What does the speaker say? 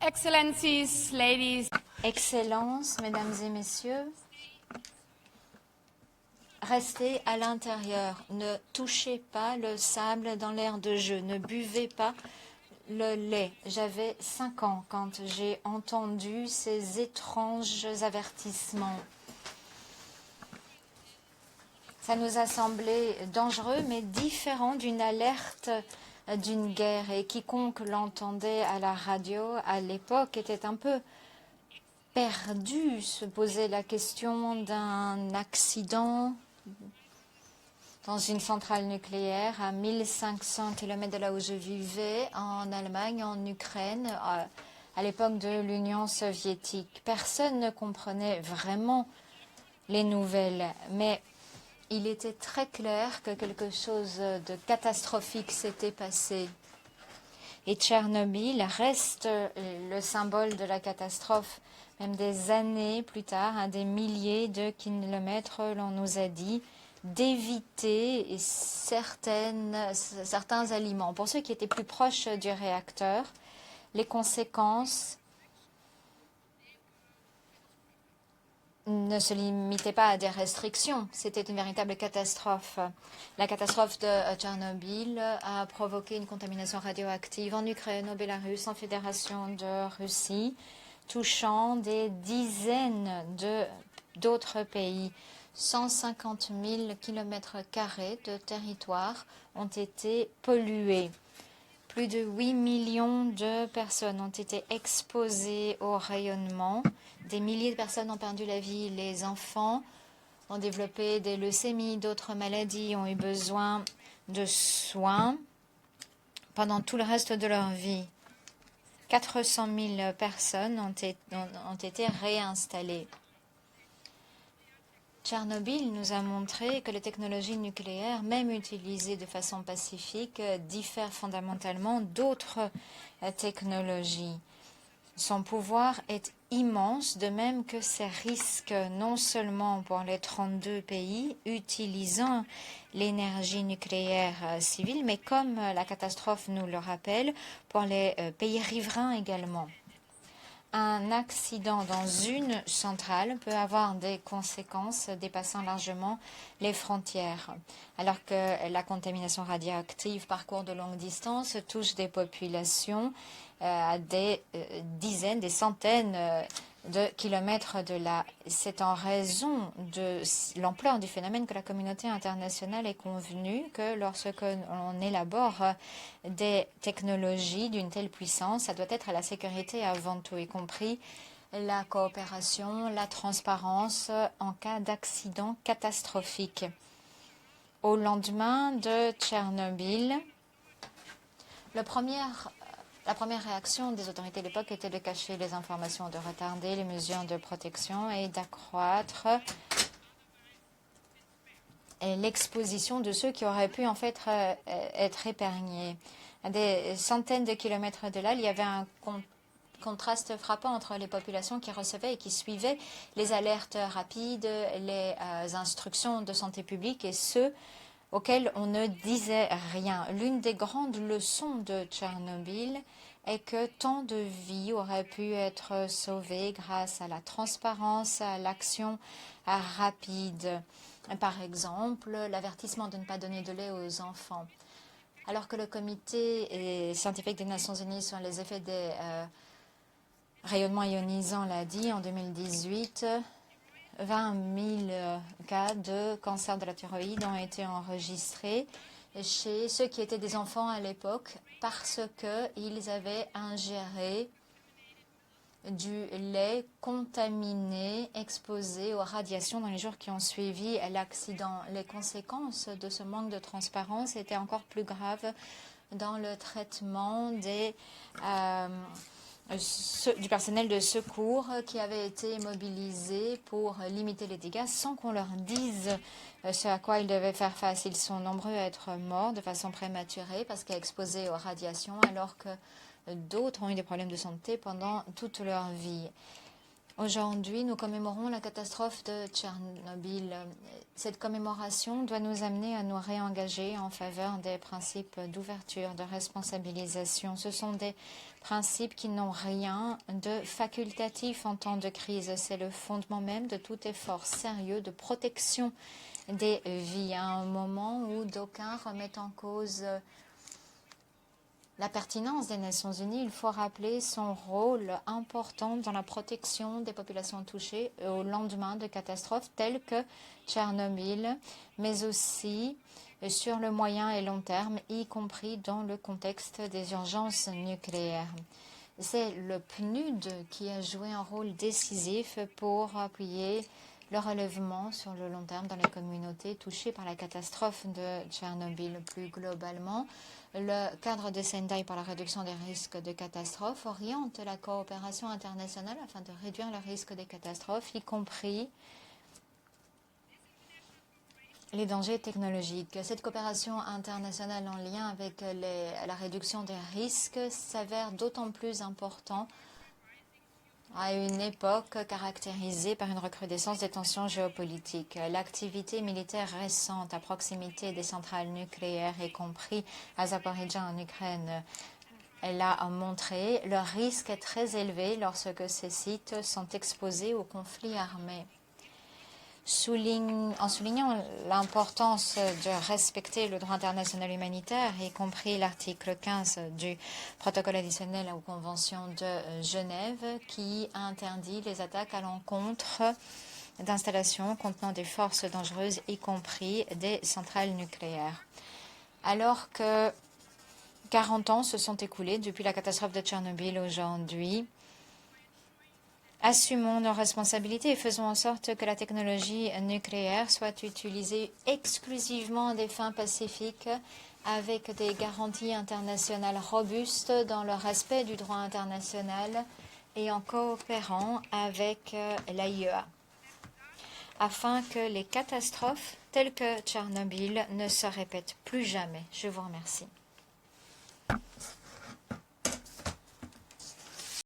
Excellencies, ladies. Excellences, mesdames et messieurs, restez à l'intérieur. Ne touchez pas le sable dans l'aire de jeu. Ne buvez pas le lait. J'avais 5 ans quand j'ai entendu ces étranges avertissements. Ça nous a semblé dangereux, mais différent d'une alerte d'une guerre. Et quiconque l'entendait à la radio à l'époque était un peu perdu, se posait la question d'un accident dans une centrale nucléaire à 1500 km de là où je vivais, en Allemagne, en Ukraine, à l'époque de l'Union soviétique. Personne ne comprenait vraiment les nouvelles, mais il était très clair que quelque chose de catastrophique s'était passé. Et Tchernobyl reste le symbole de la catastrophe. Même des années plus tard, à des milliers de kilomètres, l'on nous a dit d'éviter certains aliments. Pour ceux qui étaient plus proches du réacteur, les conséquences ne se limitaient pas à des restrictions. C'était une véritable catastrophe. La catastrophe de Tchernobyl a provoqué une contamination radioactive en Ukraine, au Bélarus, en Fédération de Russie, touchant des dizaines d'autres pays. 150 000 km² de territoire ont été pollués. Plus de 8 millions de personnes ont été exposées au rayonnement. Des milliers de personnes ont perdu la vie. Les enfants ont développé des leucémies, d'autres maladies, ont eu besoin de soins pendant tout le reste de leur vie. 400 000 personnes ont été réinstallées. Tchernobyl nous a montré que les technologies nucléaires, même utilisées de façon pacifique, diffèrent fondamentalement d'autres technologies. Son pouvoir est immense, de même que ses risques, non seulement pour les 32 pays utilisant l'énergie nucléaire civile, mais comme la catastrophe nous le rappelle, pour les pays riverains également. Un accident dans une centrale peut avoir des conséquences dépassant largement les frontières. Alors que la contamination radioactive parcourt de longues distances, touche des populations à des dizaines, des centaines de kilomètres de là. C'est en raison de l'ampleur du phénomène que la communauté internationale est convenue que lorsque l'on élabore des technologies d'une telle puissance, ça doit être à la sécurité avant tout, y compris la coopération, la transparence en cas d'accident catastrophique. Au lendemain de Tchernobyl, la première réaction des autorités de l'époque était de cacher les informations, de retarder les mesures de protection et d'accroître l'exposition de ceux qui auraient pu en fait être épargnés. À des centaines de kilomètres de là, il y avait un contraste frappant entre les populations qui recevaient et qui suivaient les alertes rapides, les instructions de santé publique et ceux auxquels on ne disait rien. L'une des grandes leçons de Tchernobyl est que tant de vies auraient pu être sauvées grâce à la transparence, à l'action rapide. Par exemple, l'avertissement de ne pas donner de lait aux enfants. Alors que le comité scientifique des Nations Unies sur les effets des rayonnements ionisants l'a dit en 2018, 20 000 cas de cancer de la thyroïde ont été enregistrés chez ceux qui étaient des enfants à l'époque parce qu'ils avaient ingéré du lait contaminé, exposé aux radiations dans les jours qui ont suivi l'accident. Les conséquences de ce manque de transparence étaient encore plus graves dans le traitement du personnel de secours qui avait été mobilisé pour limiter les dégâts sans qu'on leur dise ce à quoi ils devaient faire face. Ils sont nombreux à être morts de façon prématurée parce qu'exposés aux radiations alors que d'autres ont eu des problèmes de santé pendant toute leur vie. Aujourd'hui, nous commémorons la catastrophe de Tchernobyl. Cette commémoration doit nous amener à nous réengager en faveur des principes d'ouverture, de responsabilisation. Ce sont des principes qui n'ont rien de facultatif en temps de crise. C'est le fondement même de tout effort sérieux de protection des vies à un moment où d'aucuns remettent en cause la pertinence des Nations Unies. Il faut rappeler son rôle important dans la protection des populations touchées au lendemain de catastrophes telles que Tchernobyl, mais aussi sur le moyen et long terme, y compris dans le contexte des urgences nucléaires. C'est le PNUD qui a joué un rôle décisif pour appuyer le relèvement sur le long terme dans les communautés touchées par la catastrophe de Tchernobyl. Plus globalement, le cadre de Sendai pour la réduction des risques de catastrophe oriente la coopération internationale afin de réduire le risque des catastrophes, y compris les dangers technologiques. Cette coopération internationale en lien avec la réduction des risques s'avère d'autant plus important à une époque caractérisée par une recrudescence des tensions géopolitiques. L'activité militaire récente à proximité des centrales nucléaires, y compris à Zaporijjia en Ukraine, elle a montré le risque est très élevé lorsque ces sites sont exposés aux conflits armés. En soulignant l'importance de respecter le droit international humanitaire, y compris l'article 15 du protocole additionnel aux conventions de Genève, qui interdit les attaques à l'encontre d'installations contenant des forces dangereuses, y compris des centrales nucléaires. Alors que 40 ans se sont écoulés depuis la catastrophe de Tchernobyl aujourd'hui, assumons nos responsabilités et faisons en sorte que la technologie nucléaire soit utilisée exclusivement à des fins pacifiques avec des garanties internationales robustes dans le respect du droit international et en coopérant avec l'AIEA, afin que les catastrophes telles que Tchernobyl ne se répètent plus jamais. Je vous remercie.